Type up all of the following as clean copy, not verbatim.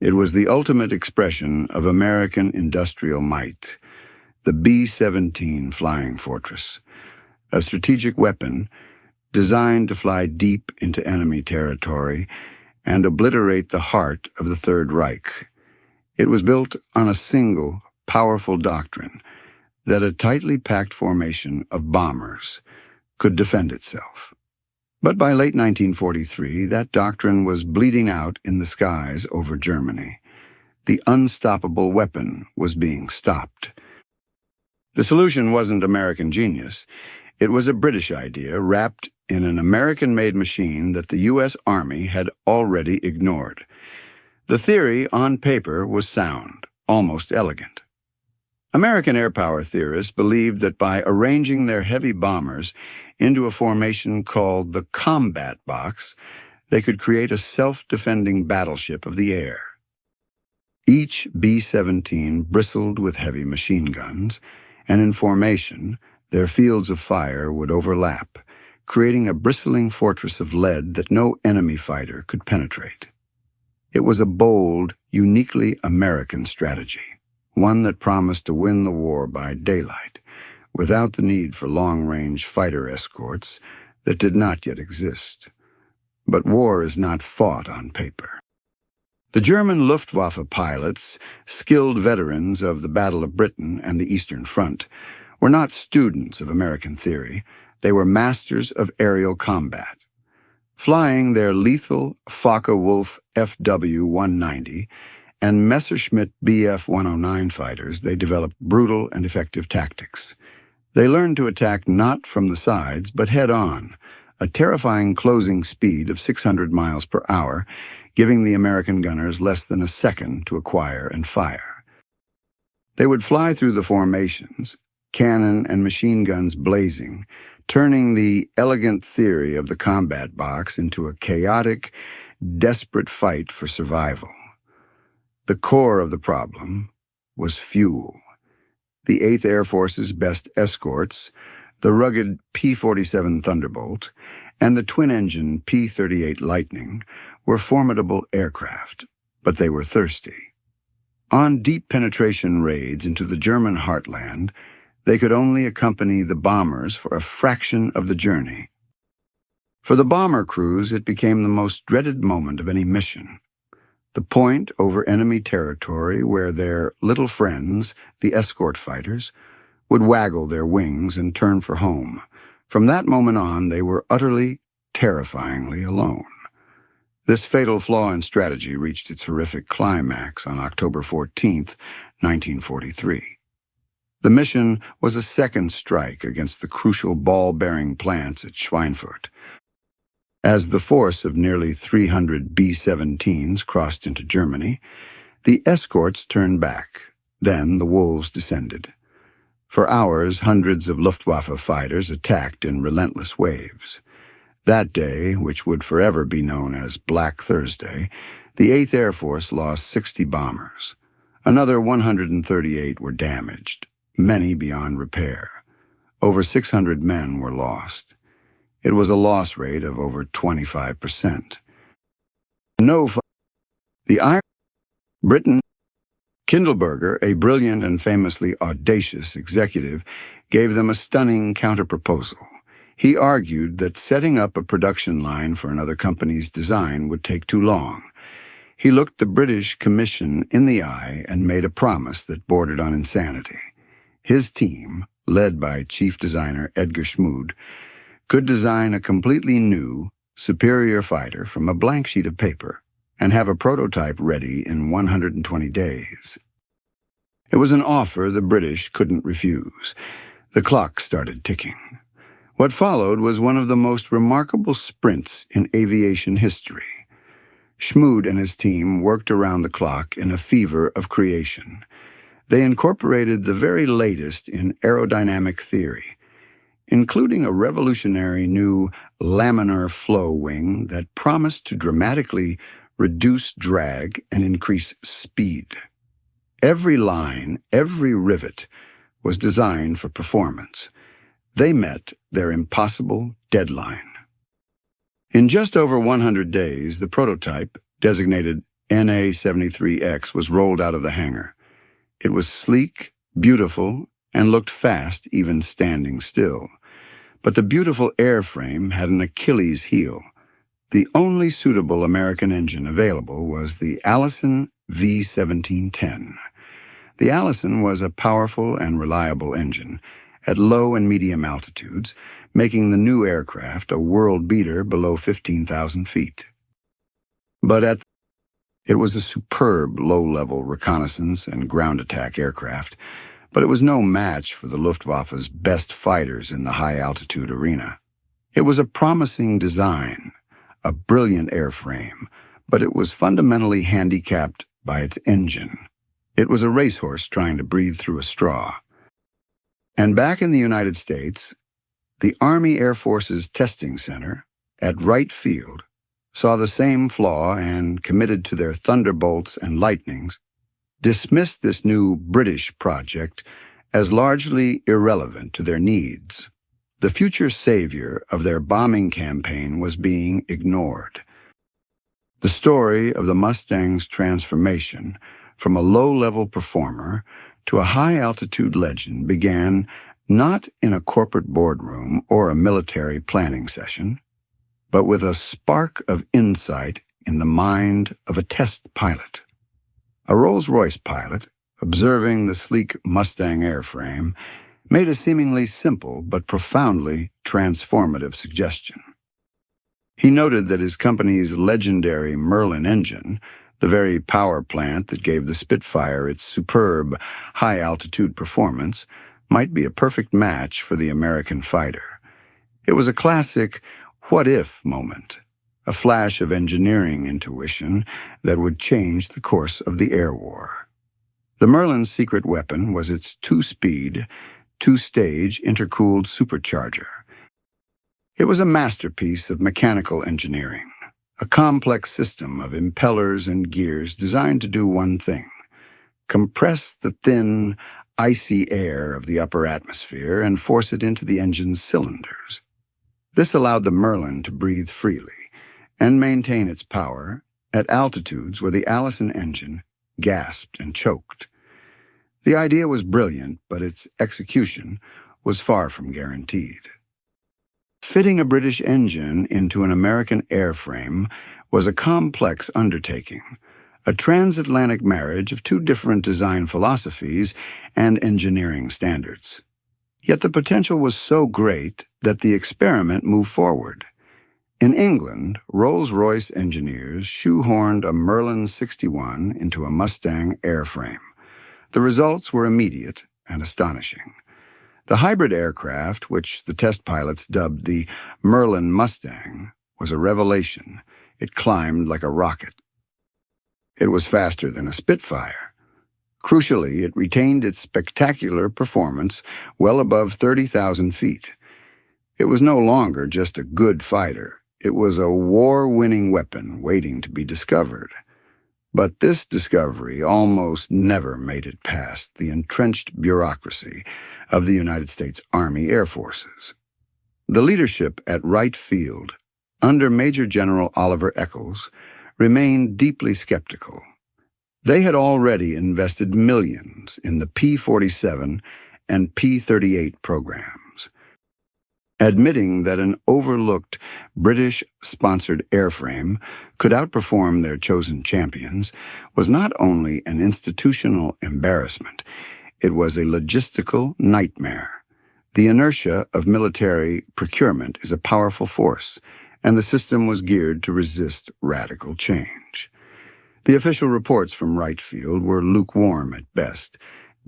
It was the ultimate expression of American industrial might, the B-17 Flying Fortress, a strategic weapon designed to fly deep into enemy territory and obliterate the heart of the Third Reich. It was built on a single, powerful doctrine that a tightly packed formation of bombers could defend itself. But by late 1943, that doctrine was bleeding out in the skies over Germany. The unstoppable weapon was being stopped. The solution wasn't American genius. It was a British idea wrapped in an American-made machine that the U.S. Army had already ignored. The theory, on paper, was sound, almost elegant. American air power theorists believed that by arranging their heavy bombers into a formation called the combat box, they could create a self-defending battleship of the air. Each B-17 bristled with heavy machine guns, and in formation, their fields of fire would overlap, creating a bristling fortress of lead that no enemy fighter could penetrate. It was a bold, uniquely American strategy, one that promised to win the war by daylight, without the need for long-range fighter escorts that did not yet exist. But war is not fought on paper. The German Luftwaffe pilots, skilled veterans of the Battle of Britain and the Eastern Front, were not students of American theory. They were masters of aerial combat. Flying their lethal Focke-Wulf FW-190 and Messerschmitt Bf-109 fighters, they developed brutal and effective tactics. They learned to attack not from the sides, but head-on, a terrifying closing speed of 600 miles per hour, giving the American gunners less than a second to acquire and fire. They would fly through the formations, cannon and machine guns blazing, turning the elegant theory of the combat box into a chaotic, desperate fight for survival. The core of the problem was fuel. The 8th Air Force's best escorts, the rugged P-47 Thunderbolt, and the twin-engine P-38 Lightning were formidable aircraft, but they were thirsty. On deep penetration raids into the German heartland, they could only accompany the bombers for a fraction of the journey. For the bomber crews, it became the most dreaded moment of any mission. The point over enemy territory where their little friends, the escort fighters, would waggle their wings and turn for home. From that moment on, they were utterly, terrifyingly alone. This fatal flaw in strategy reached its horrific climax on October 14, 1943. The mission was a second strike against the crucial ball-bearing plants at Schweinfurt. As the force of nearly 300 B-17s crossed into Germany, the escorts turned back. Then the wolves descended. For hours, hundreds of Luftwaffe fighters attacked in relentless waves. That day, which would forever be known as Black Thursday, the 8th Air Force lost 60 bombers. Another 138 were damaged, many beyond repair. Over 600 men were lost. It was a loss rate of over 25%. Britain. Kindleberger, a brilliant and famously audacious executive, gave them a stunning counterproposal. He argued that setting up a production line for another company's design would take too long. He looked the British Commission in the eye and made a promise that bordered on insanity. His team, led by chief designer Edgar Schmood, could design a completely new, superior fighter from a blank sheet of paper and have a prototype ready in 120 days. It was an offer the British couldn't refuse. The clock started ticking. What followed was one of the most remarkable sprints in aviation history. Schmood and his team worked around the clock in a fever of creation. They incorporated the very latest in aerodynamic theory, including a revolutionary new laminar flow wing that promised to dramatically reduce drag and increase speed. Every line, every rivet was designed for performance. They met their impossible deadline. In just over 100 days, the prototype, designated NA-73X was rolled out of the hangar. It was sleek, beautiful, and looked fast even standing still. But the beautiful airframe had an Achilles heel. The only suitable American engine available was the Allison V-1710. The Allison was a powerful and reliable engine at low and medium altitudes, making the new aircraft a world beater below 15,000 feet. It was a superb low-level reconnaissance and ground attack aircraft, but it was no match for the Luftwaffe's best fighters in the high-altitude arena. It was a promising design, a brilliant airframe, but it was fundamentally handicapped by its engine. It was a racehorse trying to breathe through a straw. And back in the United States, the Army Air Force's testing center at Wright Field saw the same flaw and, committed to their thunderbolts and lightnings, dismissed this new British project as largely irrelevant to their needs. The future savior of their bombing campaign was being ignored. The story of the Mustang's transformation from a low-level performer to a high-altitude legend began not in a corporate boardroom or a military planning session, but with a spark of insight in the mind of a test pilot. A Rolls-Royce pilot, observing the sleek Mustang airframe, made a seemingly simple but profoundly transformative suggestion. He noted that his company's legendary Merlin engine, the very power plant that gave the Spitfire its superb high-altitude performance, might be a perfect match for the American fighter. It was a classic what-if moment, a flash of engineering intuition that would change the course of the air war. The Merlin's secret weapon was its two-speed, two-stage intercooled supercharger. It was a masterpiece of mechanical engineering, a complex system of impellers and gears designed to do one thing: compress the thin, icy air of the upper atmosphere and force it into the engine's cylinders. This allowed the Merlin to breathe freely and maintain its power at altitudes where the Allison engine gasped and choked. The idea was brilliant, but its execution was far from guaranteed. Fitting a British engine into an American airframe was a complex undertaking, a transatlantic marriage of two different design philosophies and engineering standards. Yet the potential was so great that the experiment moved forward. In England, Rolls-Royce engineers shoehorned a Merlin 61 into a Mustang airframe. The results were immediate and astonishing. The hybrid aircraft, which the test pilots dubbed the Merlin Mustang, was a revelation. It climbed like a rocket. It was faster than a Spitfire. Crucially, it retained its spectacular performance well above 30,000 feet. It was no longer just a good fighter. It was a war-winning weapon waiting to be discovered. But this discovery almost never made it past the entrenched bureaucracy of the United States Army Air Forces. The leadership at Wright Field, under Major General Oliver Eccles, remained deeply skeptical. They had already invested millions in the P-47 and P-38 programs. Admitting that an overlooked British-sponsored airframe could outperform their chosen champions was not only an institutional embarrassment, it was a logistical nightmare. The inertia of military procurement is a powerful force, and the system was geared to resist radical change. The official reports from Wright Field were lukewarm at best,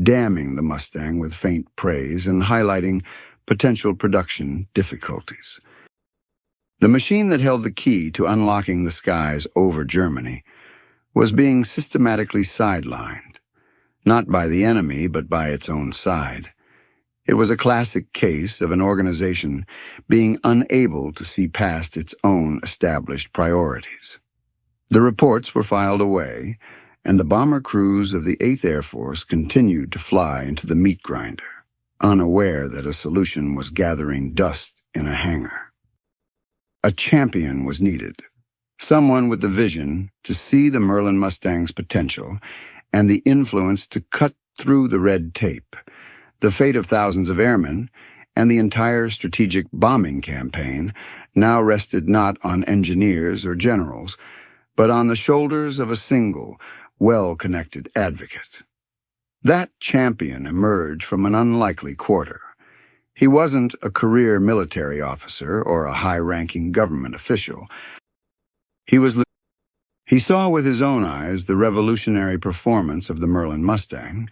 damning the Mustang with faint praise and highlighting potential production difficulties. The machine that held the key to unlocking the skies over Germany was being systematically sidelined, not by the enemy but by its own side. It was a classic case of an organization being unable to see past its own established priorities. The reports were filed away, and the bomber crews of the 8th Air Force continued to fly into the meat grinder, unaware that a solution was gathering dust in a hangar. A champion was needed, Someone with the vision to see the Merlin Mustang's potential and the influence to cut through the red tape. The fate of thousands of airmen and the entire strategic bombing campaign now rested not on engineers or generals, but on the shoulders of a single, well-connected advocate. That champion emerged from an unlikely quarter. He wasn't a career military officer or a high-ranking government official. He saw with his own eyes the revolutionary performance of the Merlin Mustang,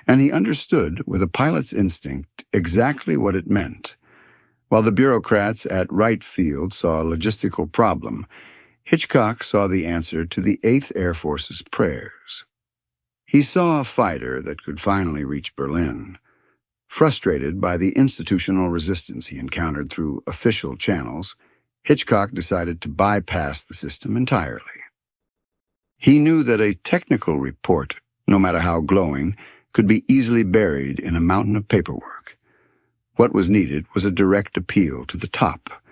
and he understood with a pilot's instinct exactly what it meant. While the bureaucrats at Wright Field saw a logistical problem, Hitchcock saw the answer to the 8th Air Force's prayers. He saw a fighter that could finally reach Berlin. Frustrated by the institutional resistance he encountered through official channels, Hitchcock decided to bypass the system entirely. He knew that a technical report, no matter how glowing, could be easily buried in a mountain of paperwork. What was needed was a direct appeal to the top.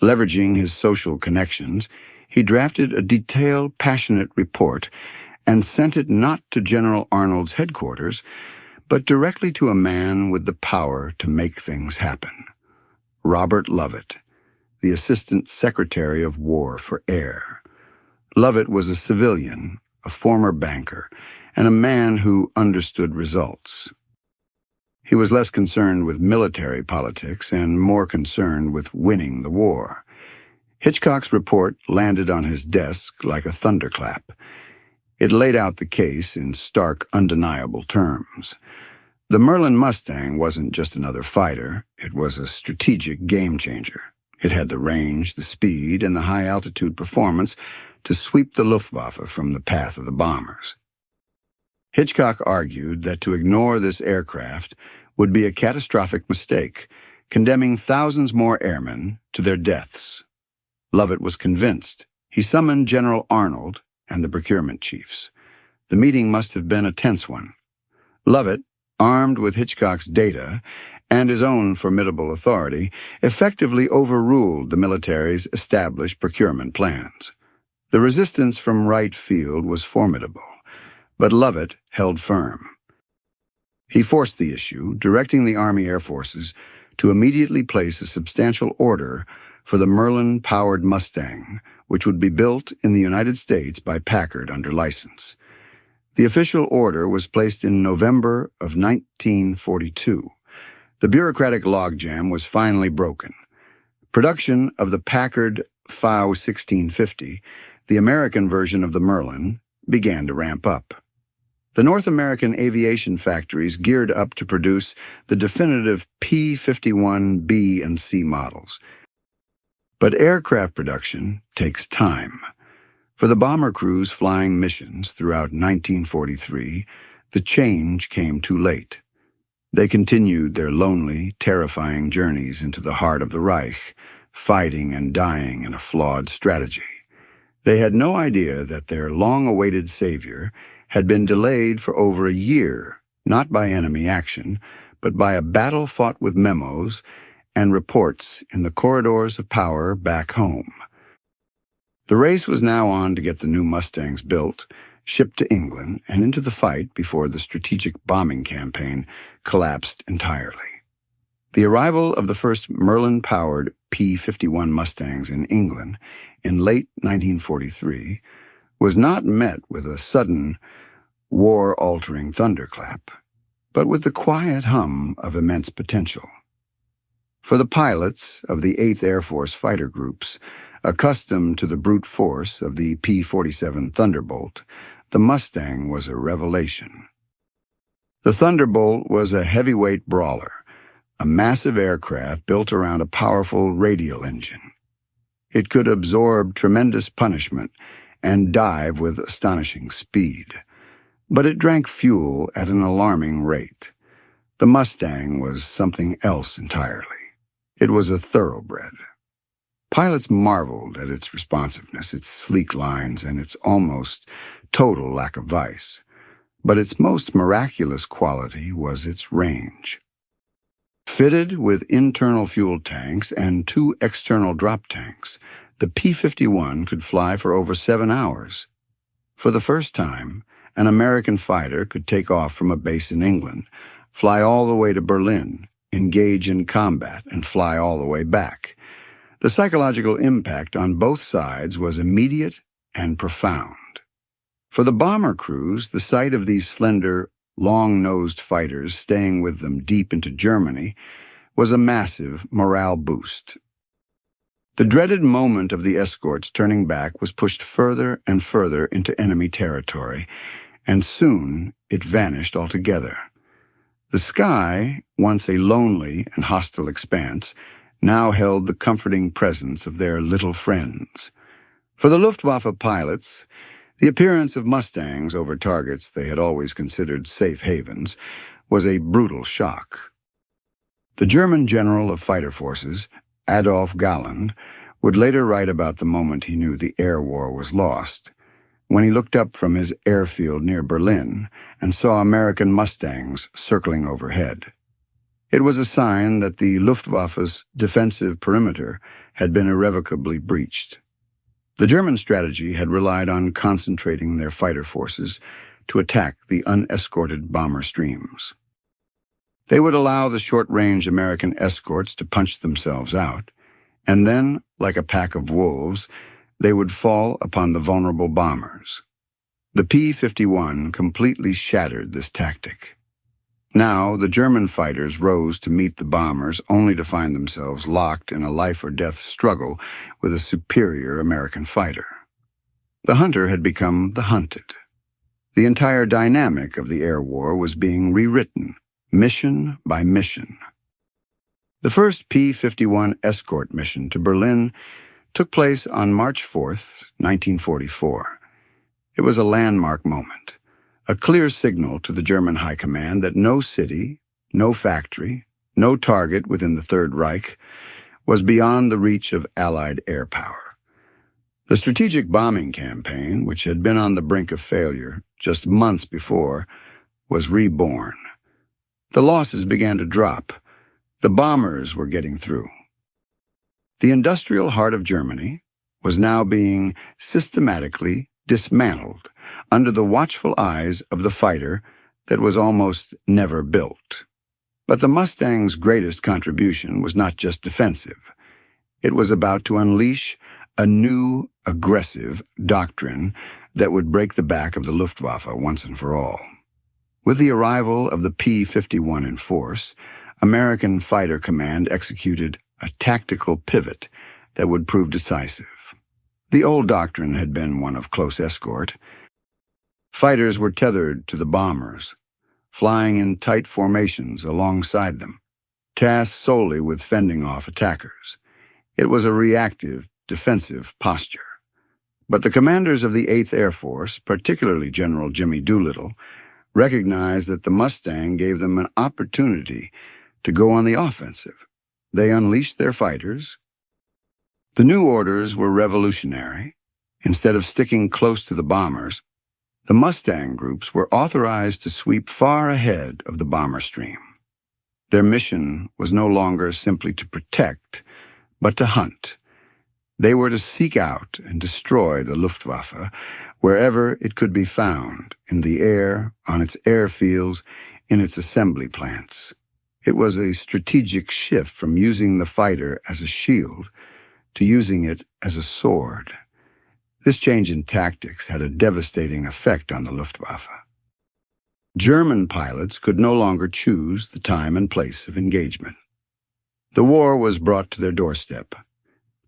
Leveraging his social connections, he drafted a detailed, passionate report and sent it not to General Arnold's headquarters, but directly to a man with the power to make things happen. Robert Lovett, the Assistant Secretary of War for Air. Lovett was a civilian, a former banker, and a man who understood results. He was less concerned with military politics and more concerned with winning the war. Hitchcock's report landed on his desk like a thunderclap. It laid out the case in stark, undeniable terms. The Merlin Mustang wasn't just another fighter, it was a strategic game-changer. It had the range, the speed, and the high-altitude performance to sweep the Luftwaffe from the path of the bombers. Hitchcock argued that to ignore this aircraft would be a catastrophic mistake, condemning thousands more airmen to their deaths. Lovett was convinced. He summoned General Arnold and the procurement chiefs. The meeting must have been a tense one. Lovett, armed with Hitchcock's data and his own formidable authority, effectively overruled the military's established procurement plans. The resistance from Wright Field was formidable, but Lovett held firm. He forced the issue, directing the Army Air Forces to immediately place a substantial order for the Merlin-powered Mustang, which would be built in the United States by Packard under license. The official order was placed in November of 1942. The bureaucratic logjam was finally broken. Production of the Packard PHAU 1650, the American version of the Merlin, began to ramp up. The North American aviation factories geared up to produce the definitive P-51 B and C models. But aircraft production takes time. For the bomber crews flying missions throughout 1943, the change came too late. They continued their lonely, terrifying journeys into the heart of the Reich, fighting and dying in a flawed strategy. They had no idea that their long-awaited savior had been delayed for over a year, not by enemy action, but by a battle fought with memos and reports in the corridors of power back home. The race was now on to get the new Mustangs built, shipped to England, and into the fight before the strategic bombing campaign collapsed entirely. The arrival of the first Merlin-powered P-51 Mustangs in England in late 1943 was not met with a sudden, war-altering thunderclap, but with the quiet hum of immense potential. For the pilots of the 8th Air Force fighter groups, accustomed to the brute force of the P-47 Thunderbolt, the Mustang was a revelation. The Thunderbolt was a heavyweight brawler, a massive aircraft built around a powerful radial engine. It could absorb tremendous punishment and dive with astonishing speed. But it drank fuel at an alarming rate. The Mustang was something else entirely. It was a thoroughbred. Pilots marveled at its responsiveness, its sleek lines, and its almost total lack of vice. But its most miraculous quality was its range. Fitted with internal fuel tanks and 2 external drop tanks, the P-51 could fly for over 7 hours. For the first time, an American fighter could take off from a base in England, fly all the way to Berlin, engage in combat, and fly all the way back. The psychological impact on both sides was immediate and profound. For the bomber crews, the sight of these slender, long-nosed fighters staying with them deep into Germany was a massive morale boost. The dreaded moment of the escorts turning back was pushed further and further into enemy territory, and soon it vanished altogether. The sky, once a lonely and hostile expanse, now held the comforting presence of their little friends. For the Luftwaffe pilots, the appearance of Mustangs over targets they had always considered safe havens was a brutal shock. The German general of fighter forces, Adolf Galland, would later write about the moment he knew the air war was lost, when he looked up from his airfield near Berlin and saw American Mustangs circling overhead. It was a sign that the Luftwaffe's defensive perimeter had been irrevocably breached. The German strategy had relied on concentrating their fighter forces to attack the unescorted bomber streams. They would allow the short-range American escorts to punch themselves out, and then, like a pack of wolves, they would fall upon the vulnerable bombers. The P-51 completely shattered this tactic. Now, the German fighters rose to meet the bombers only to find themselves locked in a life-or-death struggle with a superior American fighter. The hunter had become the hunted. The entire dynamic of the air war was being rewritten, mission by mission. The first P-51 escort mission to Berlin took place on March 4th, 1944. It was a landmark moment, a clear signal to the German High Command that no city, no factory, no target within the Third Reich was beyond the reach of Allied air power. The strategic bombing campaign, which had been on the brink of failure just months before, was reborn. The losses began to drop. The bombers were getting through. The industrial heart of Germany was now being systematically dismantled under the watchful eyes of the fighter that was almost never built. But the Mustang's greatest contribution was not just defensive. It was about to unleash a new, aggressive doctrine that would break the back of the Luftwaffe once and for all. With the arrival of the P-51 in force, American Fighter Command executed a tactical pivot that would prove decisive. The old doctrine had been one of close escort. Fighters were tethered to the bombers, flying in tight formations alongside them, tasked solely with fending off attackers. It was a reactive, defensive posture. But the commanders of the 8th Air Force, particularly General Jimmy Doolittle, recognized that the Mustang gave them an opportunity to go on the offensive. They unleashed their fighters. The new orders were revolutionary. Instead of sticking close to the bombers, the Mustang groups were authorized to sweep far ahead of the bomber stream. Their mission was no longer simply to protect, but to hunt. They were to seek out and destroy the Luftwaffe wherever it could be found, in the air, on its airfields, in its assembly plants. It was a strategic shift from using the fighter as a shield to using it as a sword. This change in tactics had a devastating effect on the Luftwaffe. German pilots could no longer choose the time and place of engagement. The war was brought to their doorstep.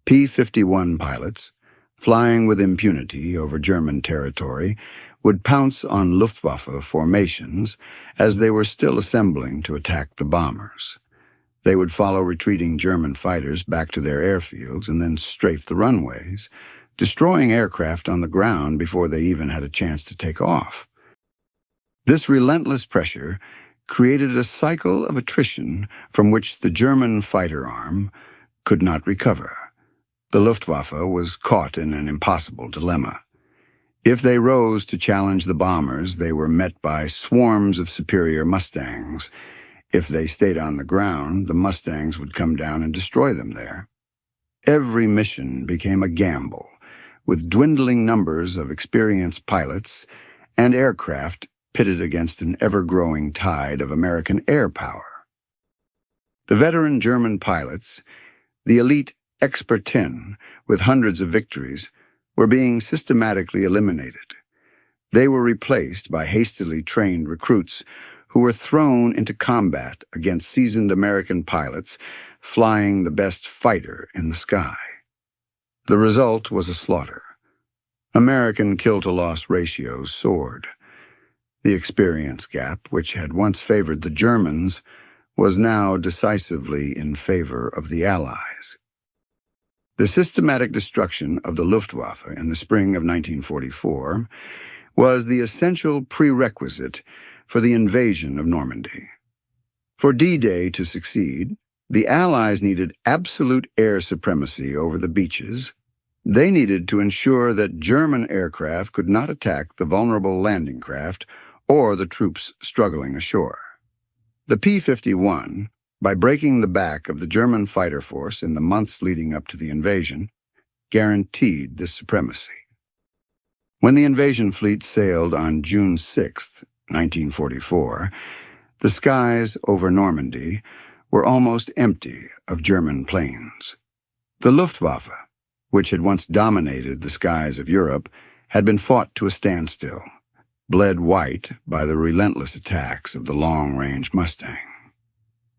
P-51 pilots, flying with impunity over German territory, would pounce on Luftwaffe formations as they were still assembling to attack the bombers. They would follow retreating German fighters back to their airfields and then strafe the runways, destroying aircraft on the ground before they even had a chance to take off. This relentless pressure created a cycle of attrition from which the German fighter arm could not recover. The Luftwaffe was caught in an impossible dilemma. If they rose to challenge the bombers, they were met by swarms of superior Mustangs. If they stayed on the ground, the Mustangs would come down and destroy them there. Every mission became a gamble, with dwindling numbers of experienced pilots and aircraft pitted against an ever-growing tide of American air power. The veteran German pilots, the elite Expert 10, with hundreds of victories, were being systematically eliminated. They were replaced by hastily trained recruits who were thrown into combat against seasoned American pilots flying the best fighter in the sky. The result was a slaughter. American kill-to-loss ratios soared. The experience gap, which had once favored the Germans, was now decisively in favor of the Allies. The systematic destruction of the Luftwaffe in the spring of 1944 was the essential prerequisite for the invasion of Normandy. For D-Day to succeed, the Allies needed absolute air supremacy over the beaches. They needed to ensure that German aircraft could not attack the vulnerable landing craft or the troops struggling ashore. The P-51, by breaking the back of the German fighter force in the months leading up to the invasion, guaranteed this supremacy. When the invasion fleet sailed on June 6, 1944, the skies over Normandy were almost empty of German planes. The Luftwaffe, which had once dominated the skies of Europe, had been fought to a standstill, bled white by the relentless attacks of the long-range Mustang.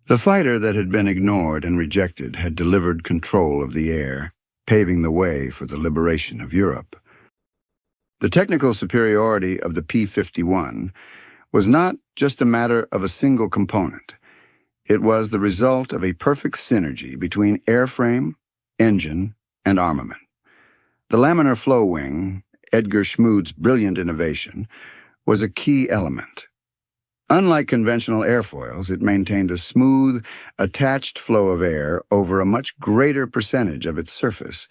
The fighter that had been ignored and rejected had delivered control of the air, paving the way for the liberation of Europe. The technical superiority of the P-51 was not just a matter of a single component. It was the result of a perfect synergy between airframe, engine, and armament. The laminar flow wing, Edgar Schmood's brilliant innovation, was a key element. Unlike conventional airfoils, it maintained a smooth, attached flow of air over a much greater percentage of its surface,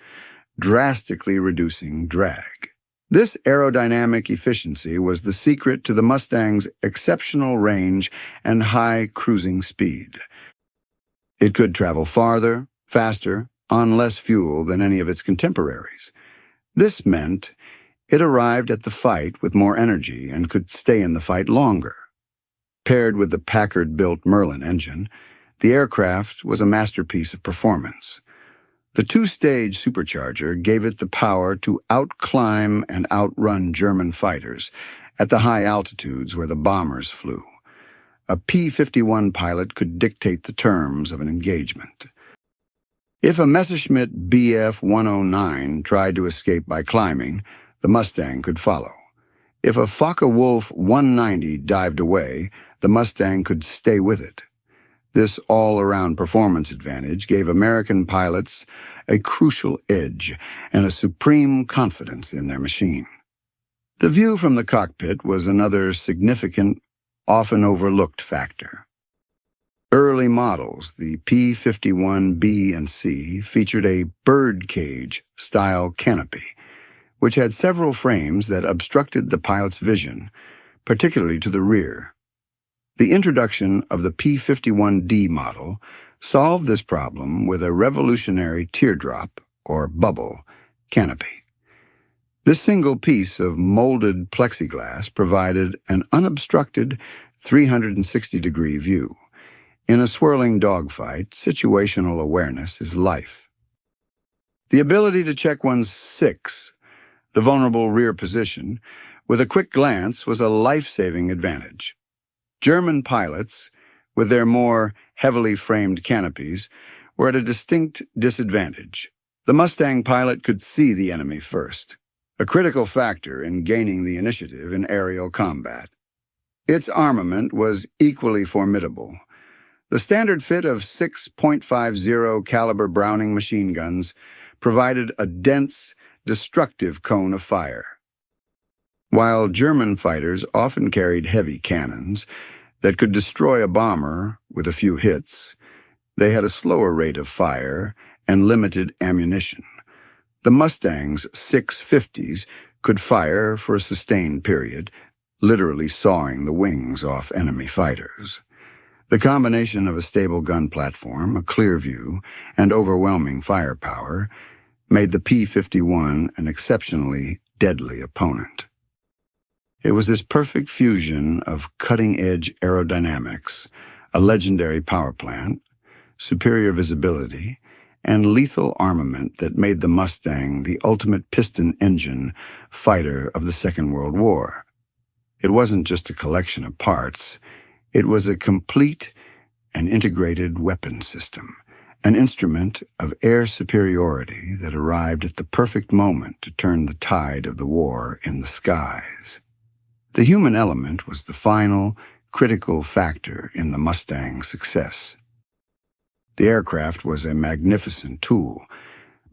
drastically reducing drag. This aerodynamic efficiency was the secret to the Mustang's exceptional range and high cruising speed. It could travel farther, faster, on less fuel than any of its contemporaries. This meant it arrived at the fight with more energy and could stay in the fight longer. Paired with the Packard-built Merlin engine, the aircraft was a masterpiece of performance. The two-stage supercharger gave it the power to outclimb and outrun German fighters at the high altitudes where the bombers flew. A P-51 pilot could dictate the terms of an engagement. If a Messerschmitt Bf 109 tried to escape by climbing, the Mustang could follow. If a Focke-Wulf 190 dived away, the Mustang could stay with it. This all-around performance advantage gave American pilots a crucial edge and a supreme confidence in their machine. The view from the cockpit was another significant, often overlooked factor. Early models, the P-51B and C, featured a birdcage-style canopy, which had several frames that obstructed the pilot's vision, particularly to the rear. The introduction of the P-51D model solved this problem with a revolutionary teardrop, or bubble, canopy. This single piece of molded plexiglass provided an unobstructed 360-degree view. In a swirling dogfight, situational awareness is life. The ability to check one's six, the vulnerable rear position, with a quick glance was a life-saving advantage. German pilots, with their more heavily framed canopies, were at a distinct disadvantage. The Mustang pilot could see the enemy first, a critical factor in gaining the initiative in aerial combat. Its armament was equally formidable. The standard fit of 6.50 caliber Browning machine guns provided a dense, destructive cone of fire. While German fighters often carried heavy cannons that could destroy a bomber with a few hits, they had a slower rate of fire and limited ammunition. The Mustang's 650s could fire for a sustained period, literally sawing the wings off enemy fighters. The combination of a stable gun platform, a clear view, and overwhelming firepower made the P-51 an exceptionally deadly opponent. It was this perfect fusion of cutting-edge aerodynamics, a legendary power plant, superior visibility, and lethal armament that made the Mustang the ultimate piston engine fighter of the Second World War. It wasn't just a collection of parts. It was a complete and integrated weapon system, an instrument of air superiority that arrived at the perfect moment to turn the tide of the war in the skies. The human element was the final, critical factor in the Mustang's success. The aircraft was a magnificent tool,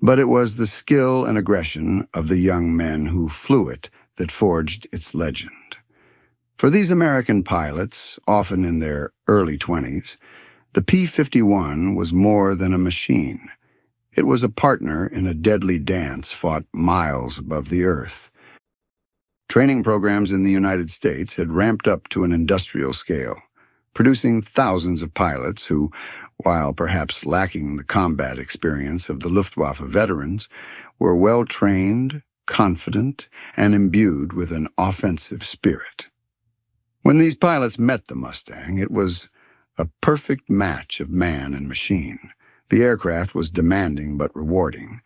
but it was the skill and aggression of the young men who flew it that forged its legend. For these American pilots, often in their early 20s, the P-51 was more than a machine. It was a partner in a deadly dance fought miles above the earth. Training programs in the United States had ramped up to an industrial scale, producing thousands of pilots who, while perhaps lacking the combat experience of the Luftwaffe veterans, were well-trained, confident, and imbued with an offensive spirit. When these pilots met the Mustang, it was a perfect match of man and machine. The aircraft was demanding but rewarding.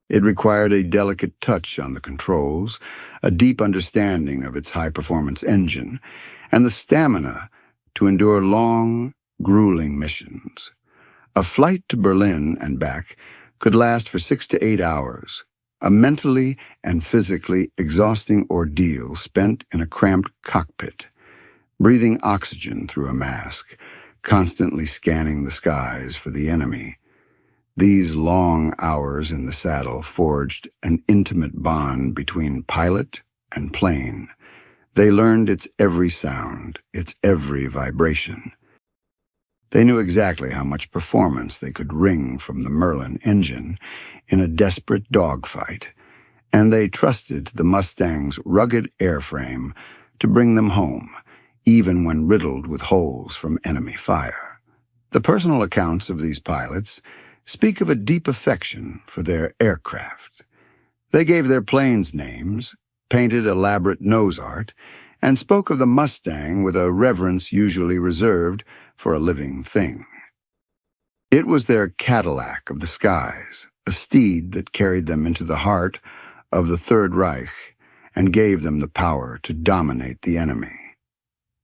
It required a delicate touch on the controls, a deep understanding of its high-performance engine, and the stamina to endure long, grueling missions. A flight to Berlin and back could last for 6 to 8 hours, a mentally and physically exhausting ordeal spent in a cramped cockpit, breathing oxygen through a mask, constantly scanning the skies for the enemy. These long hours in the saddle forged an intimate bond between pilot and plane. They learned its every sound, its every vibration. They knew exactly how much performance they could wring from the Merlin engine in a desperate dogfight, and they trusted the Mustang's rugged airframe to bring them home, even when riddled with holes from enemy fire. The personal accounts of these pilots speak of a deep affection for their aircraft. They gave their planes names, painted elaborate nose art, and spoke of the Mustang with a reverence usually reserved for a living thing. It was their Cadillac of the skies, a steed that carried them into the heart of the Third Reich and gave them the power to dominate the enemy.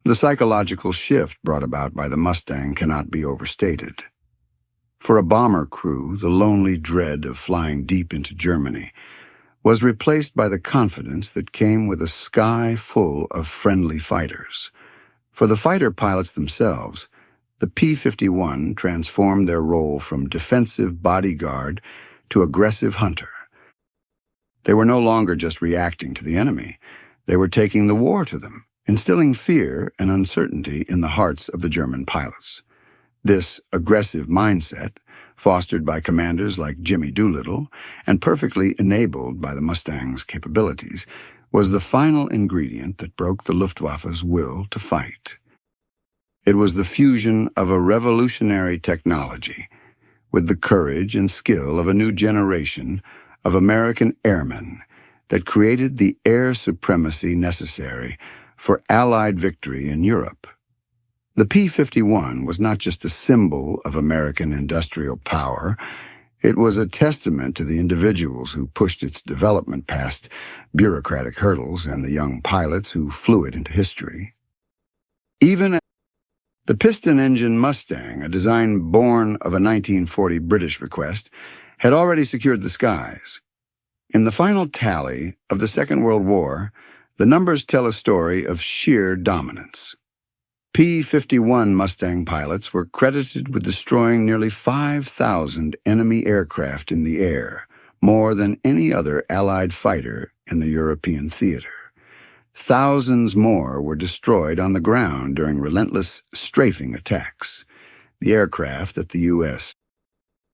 The psychological shift brought about by the Mustang cannot be overstated. For a bomber crew, the lonely dread of flying deep into Germany was replaced by the confidence that came with a sky full of friendly fighters. For the fighter pilots themselves, the P-51 transformed their role from defensive bodyguard to aggressive hunter. They were no longer just reacting to the enemy. They were taking the war to them, instilling fear and uncertainty in the hearts of the German pilots. This aggressive mindset, fostered by commanders like Jimmy Doolittle and perfectly enabled by the Mustang's capabilities, was the final ingredient that broke the Luftwaffe's will to fight. It was the fusion of a revolutionary technology with the courage and skill of a new generation of American airmen that created the air supremacy necessary for Allied victory in Europe. The P-51 was not just a symbol of American industrial power, it was a testament to the individuals who pushed its development past bureaucratic hurdles and the young pilots who flew it into history. Even the piston-engine Mustang, a design born of a 1940 British request, had already secured the skies. In the final tally of the Second World War, the numbers tell a story of sheer dominance. P-51 Mustang pilots were credited with destroying nearly 5,000 enemy aircraft in the air, more than any other Allied fighter in the European theater. Thousands more were destroyed on the ground during relentless strafing attacks. The aircraft that the U.S.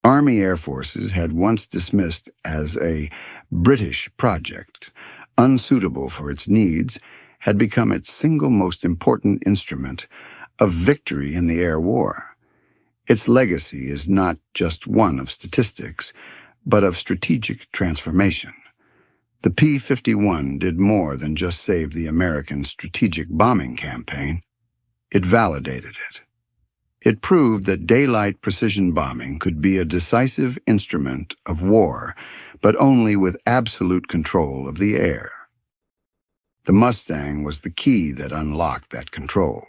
Army Air Forces had once dismissed as a British project, unsuitable for its needs, had become its single most important instrument of victory in the air war. Its legacy is not just one of statistics, but of strategic transformation. The P-51 did more than just save the American strategic bombing campaign. It validated it. It proved that daylight precision bombing could be a decisive instrument of war, but only with absolute control of the air. The Mustang was the key that unlocked that control.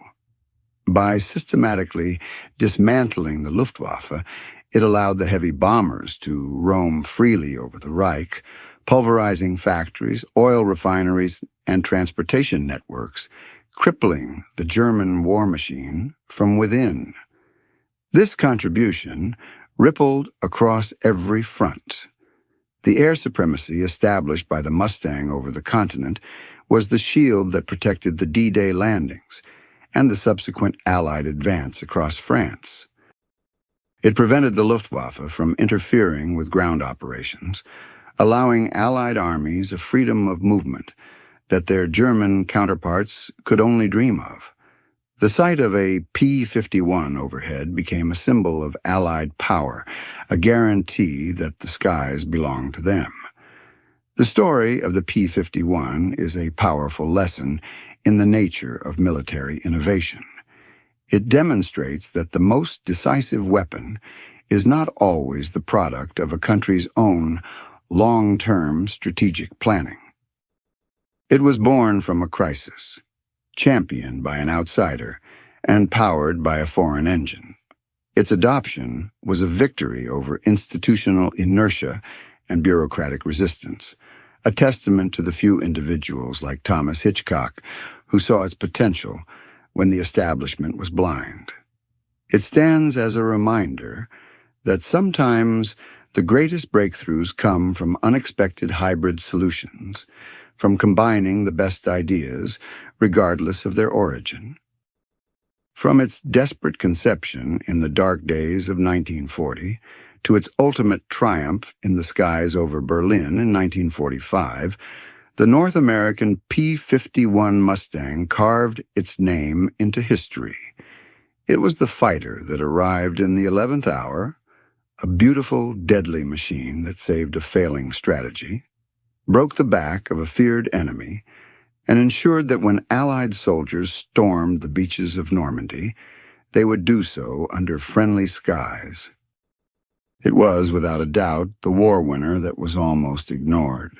By systematically dismantling the Luftwaffe, it allowed the heavy bombers to roam freely over the Reich, pulverizing factories, oil refineries, and transportation networks, crippling the German war machine from within. This contribution rippled across every front. The air supremacy established by the Mustang over the continent was the shield that protected the D-Day landings and the subsequent Allied advance across France. It prevented the Luftwaffe from interfering with ground operations, allowing Allied armies a freedom of movement that their German counterparts could only dream of. The sight of a P-51 overhead became a symbol of Allied power, a guarantee that the skies belonged to them. The story of the P-51 is a powerful lesson in the nature of military innovation. It demonstrates that the most decisive weapon is not always the product of a country's own long-term strategic planning. It was born from a crisis, championed by an outsider, and powered by a foreign engine. Its adoption was a victory over institutional inertia and bureaucratic resistance, a testament to the few individuals like Thomas Hitchcock who saw its potential when the establishment was blind. It stands as a reminder that sometimes the greatest breakthroughs come from unexpected hybrid solutions, from combining the best ideas regardless of their origin. From its desperate conception in the dark days of 1940 to its ultimate triumph in the skies over Berlin in 1945, the North American P-51 Mustang carved its name into history. It was the fighter that arrived in the 11th hour, a beautiful, deadly machine that saved a failing strategy, broke the back of a feared enemy, and ensured that when Allied soldiers stormed the beaches of Normandy, they would do so under friendly skies. It was, without a doubt, the war winner that was almost ignored.